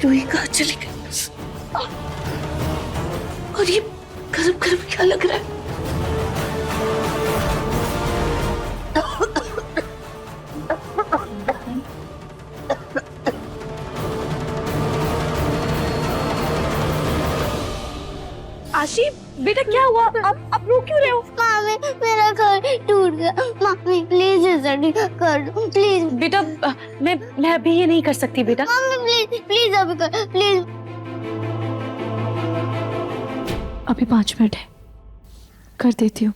रूही कहाँ चली गई? और ये गरम गरम क्या लग रहा है? आशी बेटा क्या हुआ? आप रो क्यों रहे हो? मामी मेरा घर टूट गया। मामी प्लीज जल्दी कर दो प्लीज। बेटा मैं अभी ये नहीं कर सकती बेटा। मामी प्लीज प्लीज अभी कर प्लीज। अभी 5 मिनट है, कर देती हूँ।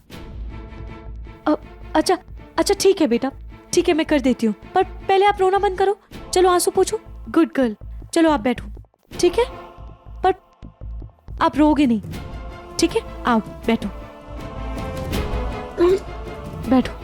अच्छा ठीक है बेटा, ठीक है मैं कर देती हूँ, पर पहले आप रोना बंद करो। चलो आंसू पोंछो। Good girl. चलो आप बैठो, ठीक है? पर आप रोगे नहीं, ठीक है? आओ बैठो बैठो।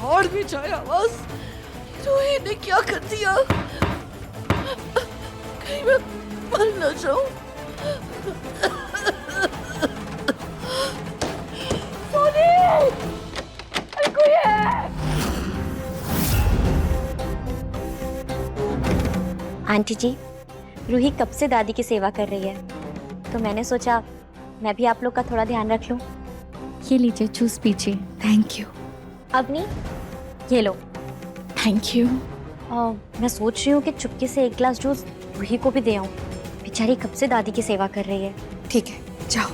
और भी जाए आवाज। रूही ने क्या कर दिया? कहीं मैं मर न जाऊं। सोनी! अरे कोई है? आंटी जी, रूही कब से दादी की सेवा कर रही है, तो मैंने सोचा मैं भी आप लोग का थोड़ा ध्यान रख लूं। ये लीजिए जूस पीजिए। Thank you. अवनी ये लो। Thank you. मैं सोच रही हूँ कि चुपके से एक गिलास जूस रूही को भी दे आऊं। बेचारी कब से दादी की सेवा कर रही है। ठीक है, जाओ।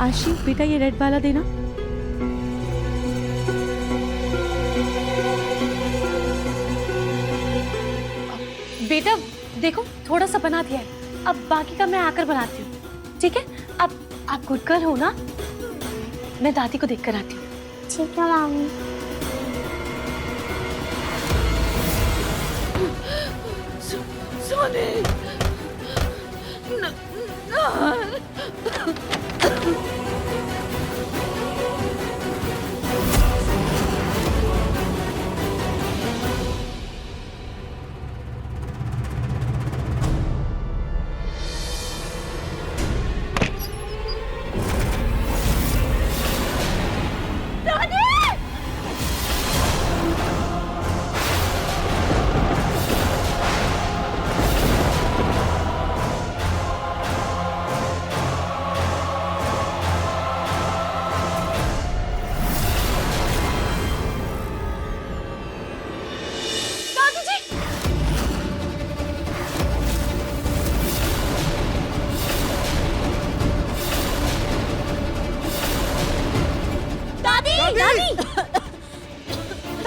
आशी बेटा ये रेड वाला देना। बेटा देखो थोड़ा सा बना दिया है, अब बाकी का मैं आकर बनाती हूँ, ठीक है? अब आप गुड गर्ल हो ना? मैं दादी को देखकर आती हूँ। ठीक है मामी। सोनी!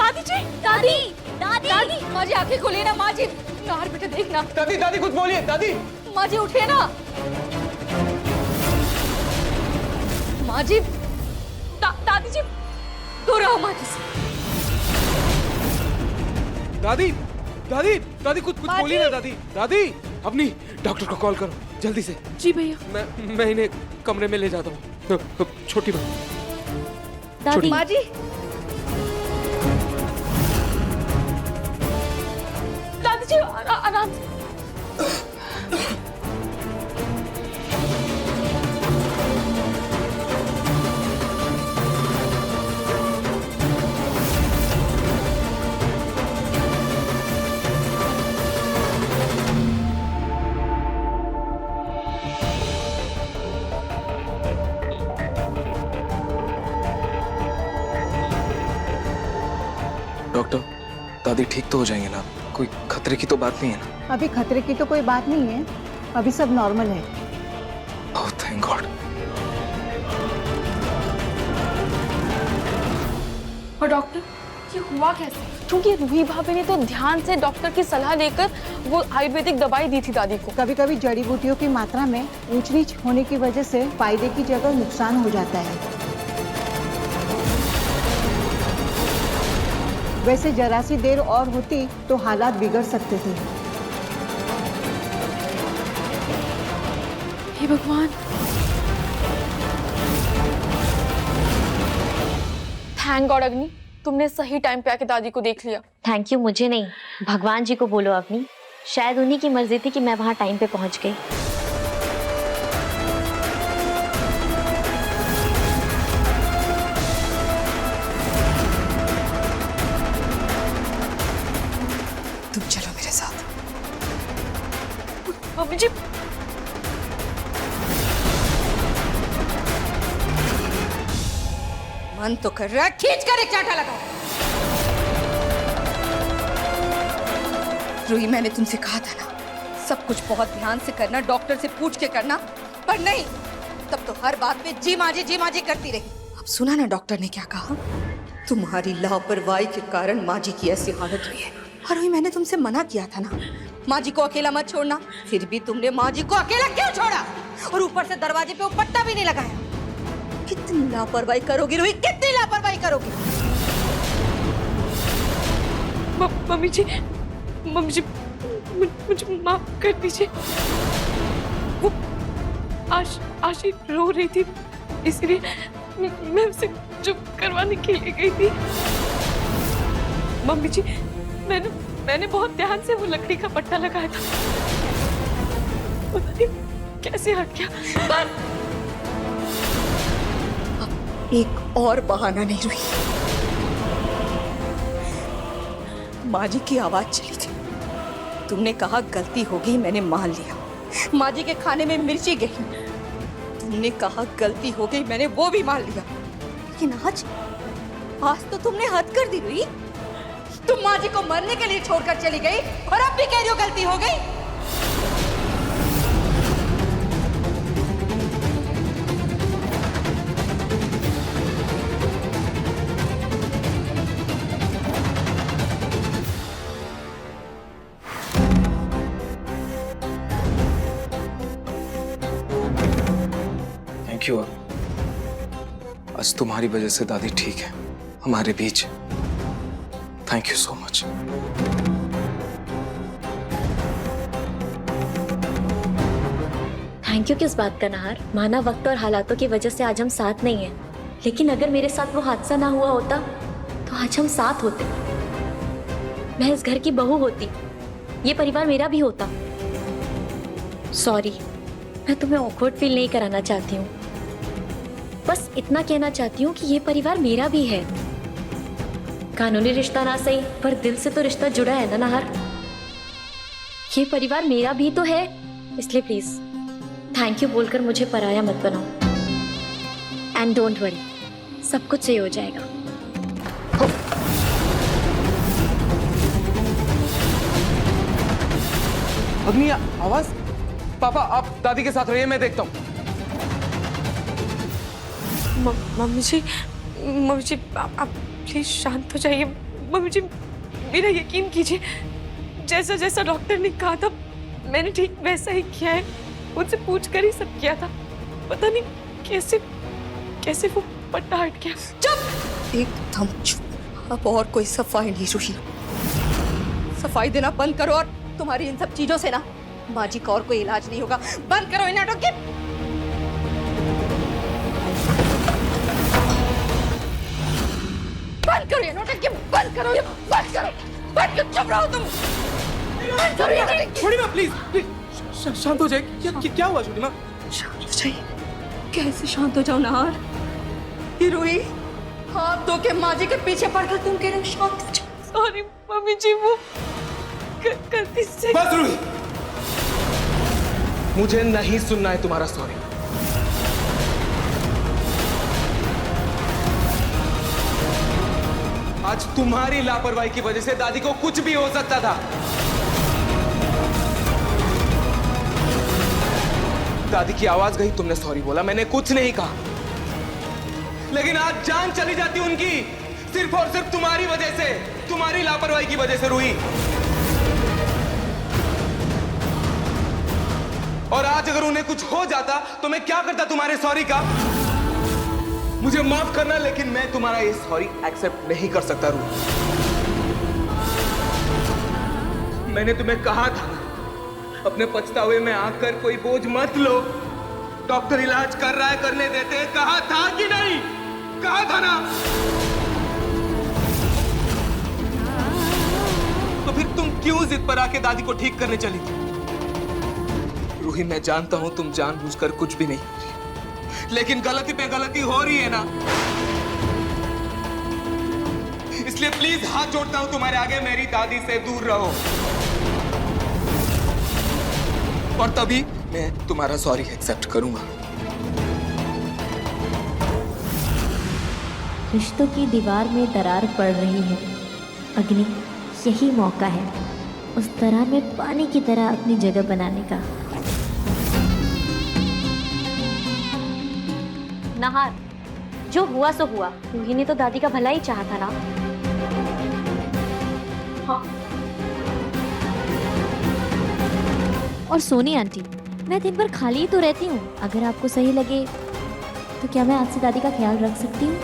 दादी जी, दादी दादी दादी माँ जी आंखें खोलिए ना माँ जी। नाहर बेटा देखना। दादी दादी कुछ बोलिए दादी। माँ जी उठिए ना। माँ जी दादी जी दूर रहो माँ जी से। दादी दादी दादी कुछ बोलिए ना दादी। दादी अपनी डॉक्टर को कॉल करो जल्दी से। जी भैया। मैं इन्हें कमरे में ले जाता हूँ। छोटी बात। दादी माँ जी दादी जी आराम से। डॉक्टर दादी ठीक तो हो जाएंगे ना? कोई खतरे की तो बात नहीं है ना? अभी खतरे की तो कोई बात नहीं है, अभी सब नॉर्मल है। Oh thank God. और डॉक्टर ये हुआ कैसे? क्योंकि रूही भाभी ने तो ध्यान से डॉक्टर की सलाह लेकर वो आयुर्वेदिक दवाई दी थी दादी को। कभी कभी जड़ी बूटियों की मात्रा में ऊंच नीच होने की वजह से फायदे की जगह नुकसान हो जाता है। वैसे जरा सी देर और होती तो हालात बिगड़ सकते थे। हे भगवान। थैंक गॉड अग्नि, तुमने सही टाइम पे आके दादी को देख लिया। थैंक यू मुझे नहीं, भगवान जी को बोलो अपनी। शायद उन्हीं की मर्जी थी कि मैं वहां टाइम पे पहुंच गई। तुम चलो मेरे साथ। मम्मी जी मन तो कर रहा है खींच कर एक चांटा लगाओ। रूही मैंने तुमसे कहा था ना, सब कुछ बहुत ध्यान से करना, डॉक्टर से पूछ के करना, पर नहीं, तब तो हर बात पे जी माँ जी करती रही। अब सुना ना डॉक्टर ने क्या कहा? तुम्हारी लापरवाही के कारण माँ जी की ऐसी हालत हुई है। और रूही मैंने तुमसे मना किया था ना माँ जी को अकेला मत छोड़ना, फिर भी तुमने माँ जी को अकेला क्यों छोड़ा? और ऊपर से दरवाजे पे वो पट्टा भी नहीं लगाया। कितनी लापरवाही करोगी रूही, कितनी लापरवाही करोगी? मम्मी जी मुझे माफ कर दीजिए। वो आशी रो रही थी, इसलिए मैं उसे चुप करवाने के लिए गई थी। मम्मी जी मैंने बहुत ध्यान से वो लकड़ी का पट्टा लगाया था, पता नहीं कैसे हट गया। पर एक और बहाना नहीं रुई। माँ जी की आवाज चली थी, तुमने कहा गलती हो गई, मैंने मान लिया। माँ जी के खाने में मिर्ची गई, तुमने कहा गलती हो गई, मैंने वो भी मान लिया। लेकिन आज तो तुमने हद कर दी रुई। तुम माँ जी को मरने के लिए छोड़कर चली गई और अब भी कह रही हो गलती हो गई। Thank you. आज तुम्हारी वजह से दादी ठीक है हमारे बीच। Thank you so much. Thank you किस बात का नाहर? माना वक्त और हालातों की वजह से आज हम साथ नहीं हैं, लेकिन अगर मेरे साथ वो हादसा ना हुआ होता तो आज हम साथ होते। मैं इस घर की बहू होती, ये परिवार मेरा भी होता। सॉरी, मैं तुम्हें ऑकवर्ड फील नहीं कराना चाहती हूँ, बस इतना कहना चाहती हूँ कि ये परिवार मेरा भी है। कानूनी रिश्ता ना सही, पर दिल से तो रिश्ता जुड़ा है ना नाहर। ये परिवार मेरा भी तो है, इसलिए प्लीज थैंक यू बोलकर मुझे पराया मत बनाओ। एंड डोंट वरी, सब कुछ सही हो जाएगा। अग्नि आवाज। पापा आप दादी के साथ रहिए, मैं देखता हूँ। मम्मी जी आप प्लीज शांत हो जाइए। मम्मी जी मेरा यकीन कीजिए, जैसा जैसा डॉक्टर ने कहा था मैंने ठीक वैसा ही किया है। उनसे पूछ कर ही सब किया था। पता नहीं कैसे कैसे वो पट्टा हट गया। चुप, एकदम चुप। अब और कोई सफाई नहीं रूही। सफाई देना बंद करो और तुम्हारी इन सब चीजों से ना माँ जी का और कोई इलाज नहीं होगा। बंद करो इन नाटक की। बंद करो ये नाटक की, बंद करो ये, बंद करो, बंद करो। चुप रहो तुम। बंद करो ये नाटक की। छोड़िए ना प्लीज, शांत हो जाए। क्या हुआ छोटी माँ? शांत हो जाइए। कैसे शांत हो जाओ नाहर? ये रूही हाथ धो के माँ जी के पीछे पड़कर तुम कह रहे हो शांत हो जाओ। सॉरी मम्मी जी, वो गलती से। बस रूही, मुझे नहीं सुनना है तुम्हारा सॉरी। आज तुम्हारी लापरवाही की वजह से दादी को कुछ भी हो सकता था। दादी की आवाज गई, तुमने सॉरी बोला, मैंने कुछ नहीं कहा। लेकिन आज जान चली जाती उनकी सिर्फ और सिर्फ तुम्हारी वजह से, तुम्हारी लापरवाही की वजह से रूही। और आज अगर उन्हें कुछ हो जाता तो मैं क्या करता तुम्हारे सॉरी का? मुझे माफ करना, लेकिन मैं तुम्हारा ये सॉरी एक्सेप्ट नहीं कर सकता रूही। मैंने तुम्हें कहा था अपने पछतावे में आकर कोई बोझ मत लो। डॉक्टर इलाज कर रहा है, करने देते हैं। कहा था कि नहीं? कहा था ना? तो फिर तुम क्यों जिद पर आके दादी को ठीक करने चली थी? रूही, मैं जानता हूं तुम जानबूझकर कुछ भी नहीं कर रही, लेकिन गलती पे गलती हो रही है ना। इसलिए प्लीज हाथ जोड़ता हूं तुम्हारे आगे, मेरी दादी से दूर रहो। और तभी मैं तुम्हारा सॉरी एक्सेप्ट करूंगा। रिश्तों की दीवार में दरार पड़ रही है। अग्नि, यही मौका है उस दरार में पानी की तरह अपनी जगह बनाने का। नाहर, जो हुआ सो हुआ। रूही ने तो दादी का भला ही चाहा था ना। हाँ। और सोनी आंटी, मैं दिन भर खाली ही तो रहती हूँ। अगर आपको सही लगे तो क्या मैं आपसे दादी का ख्याल रख सकती हूँ?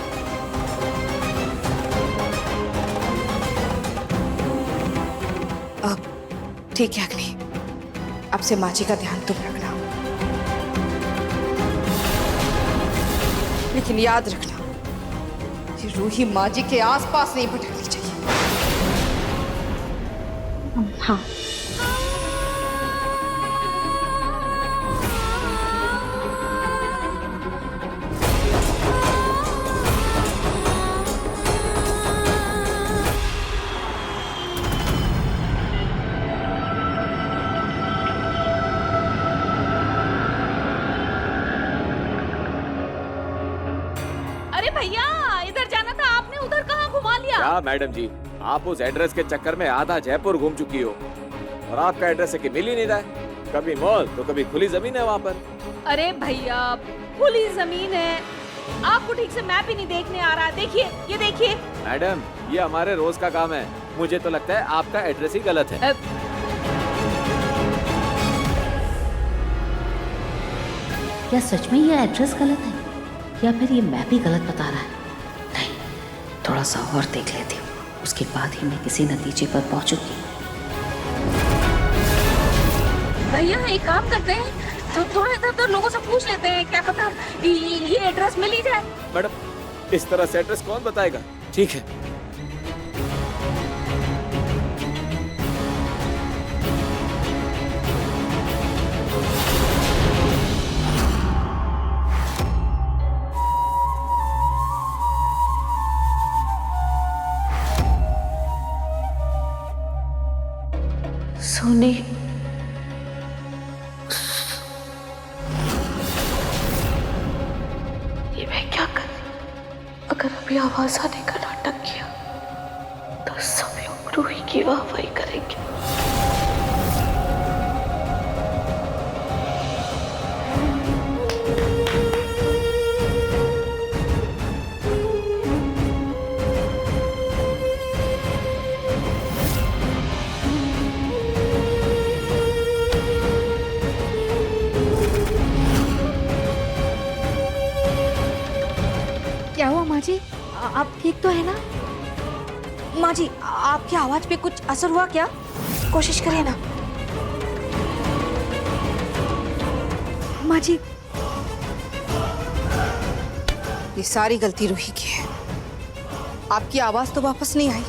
ठीक है अग्नि, अब से माँ जी का ध्यान तुम रखना, लेकिन याद रखना कि रूही माँ जी के आसपास नहीं भटकनी चाहिए। हाँ। क्या मैडम जी, आप उस एड्रेस के चक्कर में आधा जयपुर घूम चुकी हो और आपका एड्रेस है कि मिल ही नहीं रहा है। कभी मॉल तो कभी खुली जमीन है वहाँ पर। अरे भैया, खुली जमीन है, आपको ठीक से मैप ही नहीं देखने आ रहा। देखिए, ये देखिए। मैडम, ये हमारे रोज का काम है। मुझे तो लगता है आपका एड्रेस ही गलत है। क्या सच में ये एड्रेस गलत है या फिर ये मैप ही गलत बता रहा है? नहीं, थोड़ा सा और देख लेती हूँ, उसके बाद ही मैं किसी नतीजे पर पहुंचूंगी। भैया, एक काम करते हैं, तो थोड़ा इधर उधर लोगों से पूछ लेते हैं, क्या पता ये एड्रेस मिल ही जाए। मैडम, इस तरह से एड्रेस कौन बताएगा? ठीक है। सोनी, ये मैं क्या कर? अगर अभी आवाज आने का नाटक किया तो सब लोग रूही की वाहवाही करेंगे। आप ठीक तो है ना? माँ जी, आपकी आवाज पे कुछ असर हुआ क्या? कोशिश करिए ना। माँ जी, ये सारी गलती रूही की है। आपकी आवाज तो वापस नहीं आई,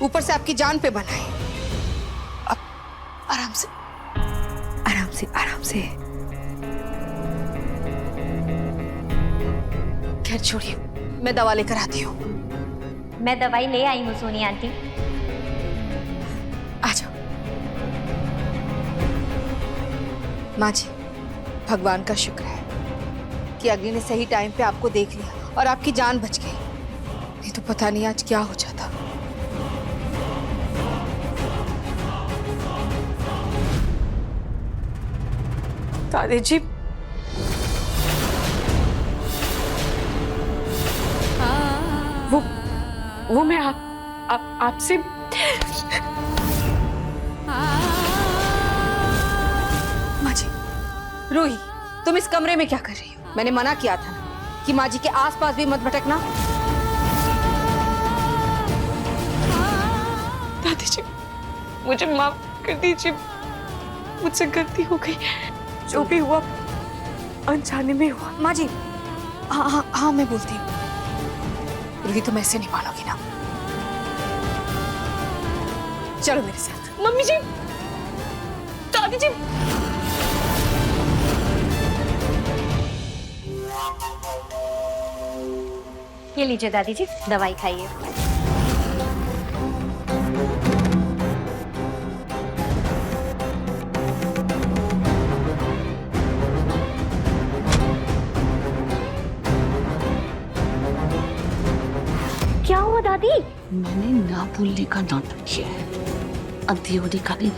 ऊपर से आपकी जान पे बना है। अब आराम से, आराम से, आराम से। खैर छोड़िए, मैं दवा लेकर आती हूँ। मैं दवाई ले आई हूँ सोनी आंटी। आ जाओ। माँ जी, भगवान का शुक्र है कि अग्नि ने सही टाइम पे आपको देख लिया और आपकी जान बच गई। नहीं तो पता नहीं आज क्या हो जाता। दादी जी, वो मैं आपसे माँ जी, रूही, तुम इस कमरे में क्या कर रही हो? मैंने मना किया था ना कि माँ जी के आसपास भी मत भटकना। दादी जी, मुझे माफ कर दीजिए, मुझसे गलती हो गई। जो भी हुआ अनजाने में हुआ। माँ जी, हाँ हाँ हाँ, मैं बोलती हूँ। रूही, तुम ऐसे नहीं मानोगी ना। चलो मेरे साथ। मम्मी जी, दादी जी। ये लीजिए दादी जी, दवाई खाइए। क्या हुआ दादी? मैंने ना बोलने का नाटक किया है। अंधी होने का नहीं।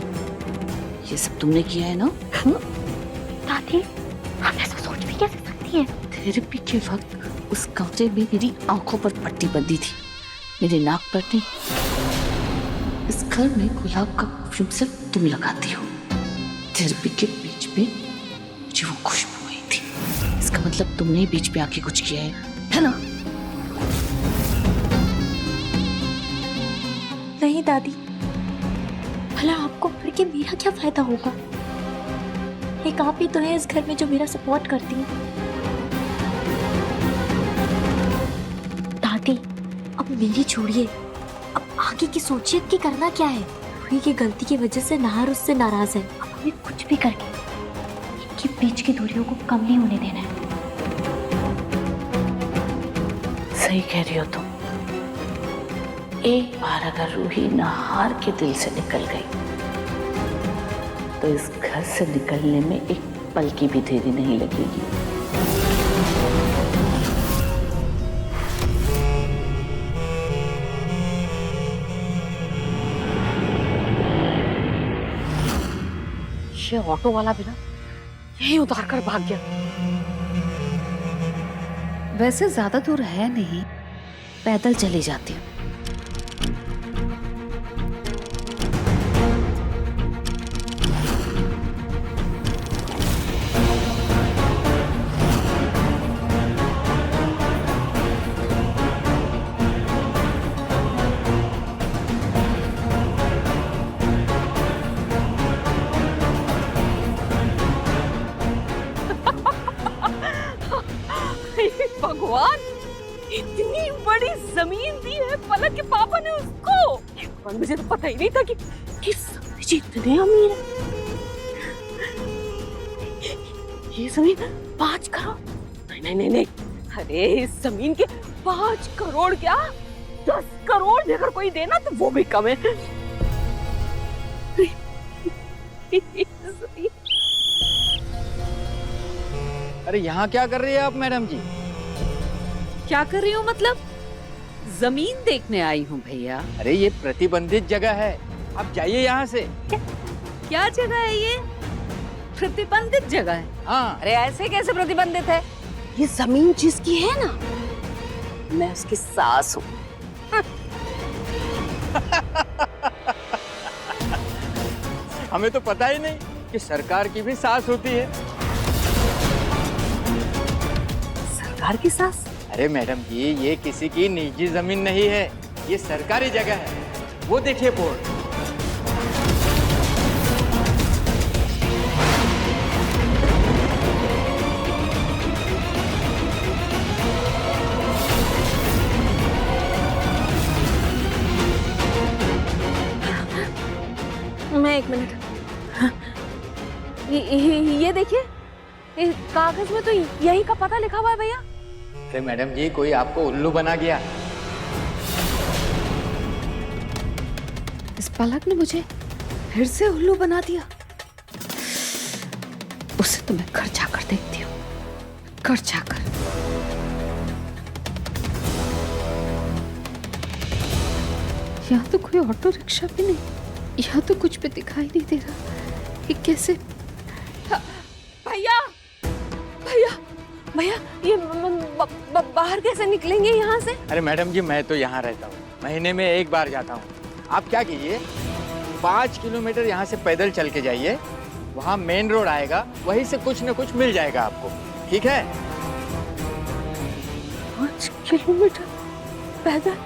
ये सब तुमने किया है ना? दादी, आप ऐसा सोच भी कैसे सकती हैं? थेरेपी के वक्त उस कमरे में मेरी आंखों पर पट्टी बंधी थी, मेरे नाक पर नहीं। इस घर में गुलाब का परफ्यूम सिर्फ तुम लगाती हो। थेरेपी के बीच में मुझे वो खुशबू आई थी। इसका मतलब तुमने ही बीच में आके कुछ किया है ना? नहीं दादी, भला आपको पढ़ के मेरा क्या फायदा होगा? एक आप ही तो है इस घर में जो मेरा सपोर्ट करती है। दादी, अब मेरी छोड़िए, अब आगे की सोचिए कि करना क्या है। रूही की गलती की वजह से नाहर उससे नाराज है। अब हमें कुछ भी करके इनके बीच की दूरियों को कम नहीं होने देना है। सही कह रही हो तुम। एक बार अगर रूही नाहर के दिल से निकल गई तो इस घर से निकलने में एक पल की भी देरी नहीं लगेगी। ये ऑटो वाला भी ना यही उतार कर भाग गया। वैसे ज्यादा दूर है नहीं, पैदल चली जाती हूँ। भगवान, इतनी बड़ी जमीन दी है पलक के पापा ने उसको। और मुझे तो पता ही नहीं था कि जी इतने अमीर है। ये जमीन 5 करोड़? नहीं नहीं नहीं, अरे इस जमीन के 5 करोड़ क्या, 10 करोड़ भी अगर कोई देना तो वो भी कम है। अरे यहाँ क्या कर रही है आप मैडम जी? क्या कर रही हूँ मतलब? जमीन देखने आई हूँ भैया। अरे ये प्रतिबंधित जगह है, आप जाइए यहाँ से। क्या जगह है ये? प्रतिबंधित जगह है? हाँ। अरे ऐसे कैसे प्रतिबंधित है? ये जमीन जिसकी है ना, मैं उसकी सास हूँ। हमें तो पता ही नहीं कि सरकार की भी सास होती है। सरकार की सास? अरे मैडम जी, ये किसी की निजी जमीन नहीं है, ये सरकारी जगह है। वो देखिए बोर्ड। मैं 1 मिनट। हाँ। ये देखिए, इस कागज में तो यही का पता लिखा हुआ है भैया। अरे मैडम जी, कोई आपको उल्लू बना गया। इस पलक ने मुझे फिर से उल्लू बना दिया। उसे तो मैं घर जाकर देखती हूँ, घर जाकर। यहाँ तो कोई ऑटो रिक्शा भी नहीं, यहाँ तो कुछ भी दिखाई नहीं दे रहा। ये कैसे? भैया भैया भैया, ये बाहर कैसे निकलेंगे यहाँ से? अरे मैडम जी, मैं तो यहाँ रहता हूँ, महीने में 1 बार जाता हूँ। आप क्या कीजिए, 5 किलोमीटर यहाँ से पैदल चल के जाइए, वहाँ मेन रोड आएगा, वहीं से कुछ न कुछ मिल जाएगा आपको, ठीक है? 5 किलोमीटर पैदल?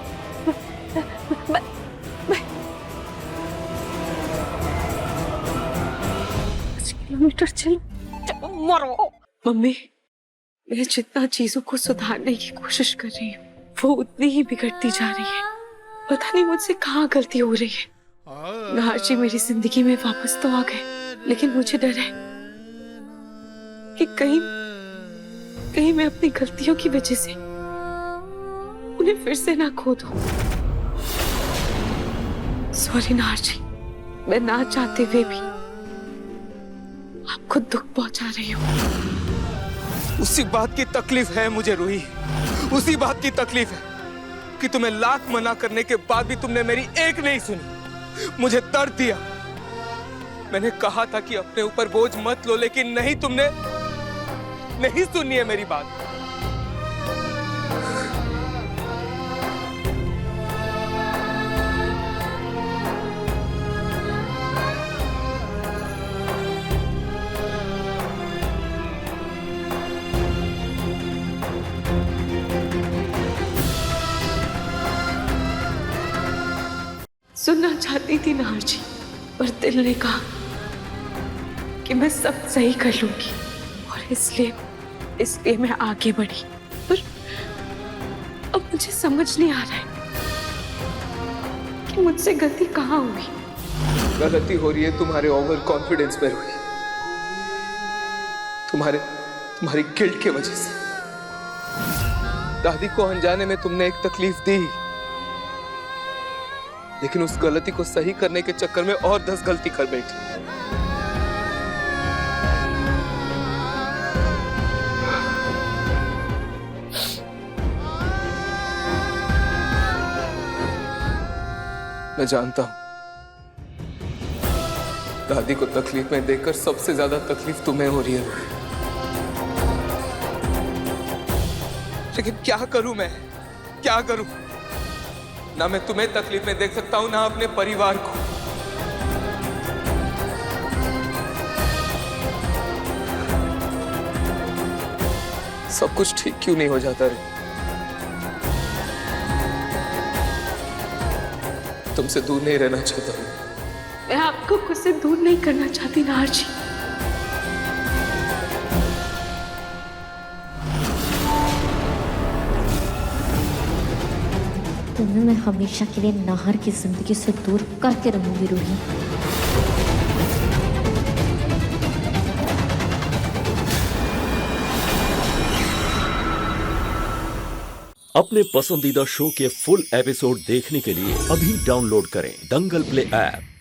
5 किलोमीटर चलो, मरो। मम्मी, मैं जितना चीजों को सुधारने की कोशिश कर रही हूँ, वो उतनी ही बिगड़ती जा रही है। पता नहीं मुझसे कहाँ गलती हो रही है। नाहर जी मेरी जिंदगी में वापस तो आ गए, लेकिन मुझे डर है कि कहीं मैं अपनी गलतियों की वजह से उन्हें फिर से ना खो दूं। सॉरी नाहर जी, मैं ना चाहते हुए भी आपको दुख पहुंचा रही हूँ। उसी बात की तकलीफ है मुझे रूही, उसी बात की तकलीफ है कि तुम्हें लाख मना करने के बाद भी तुमने मेरी एक नहीं सुनी, मुझे दर्द दिया। मैंने कहा था कि अपने ऊपर बोझ मत लो, लेकिन नहीं, तुमने नहीं सुनी है मेरी बात। सुनना चाहती थी नाहर जी, पर दिल ने कहा कि मैं सब सही कर लूंगी, और इसलिए मैं आगे बढ़ी। पर अब मुझे समझ नहीं आ रहा है कि मुझसे गलती कहाँ हुई। गलती हो रही है तुम्हारे ओवर कॉन्फिडेंस में रूही, तुम्हारी गिल्ट की वजह से। दादी को अनजाने में तुमने एक तकलीफ दी, लेकिन उस गलती को सही करने के चक्कर में और 10 गलती कर बैठी। मैं जानता हूं, दादी को तकलीफ में देखकर सबसे ज्यादा तकलीफ तुम्हें हो रही है, लेकिन क्या करूं मैं, क्या करूं? ना मैं तुम्हें तकलीफ में देख सकता हूं, ना अपने परिवार को। सब कुछ ठीक क्यों नहीं हो जाता रे? तुमसे दूर नहीं रहना चाहता हूं। मैं आपको खुद से दूर नहीं करना चाहती नाहर जी। तुम्हें मैं हमेशा के लिए नाहर की जिंदगी से दूर करके रहूंगी रूही। अपने पसंदीदा शो के फुल एपिसोड देखने के लिए अभी डाउनलोड करें दंगल प्ले ऐप।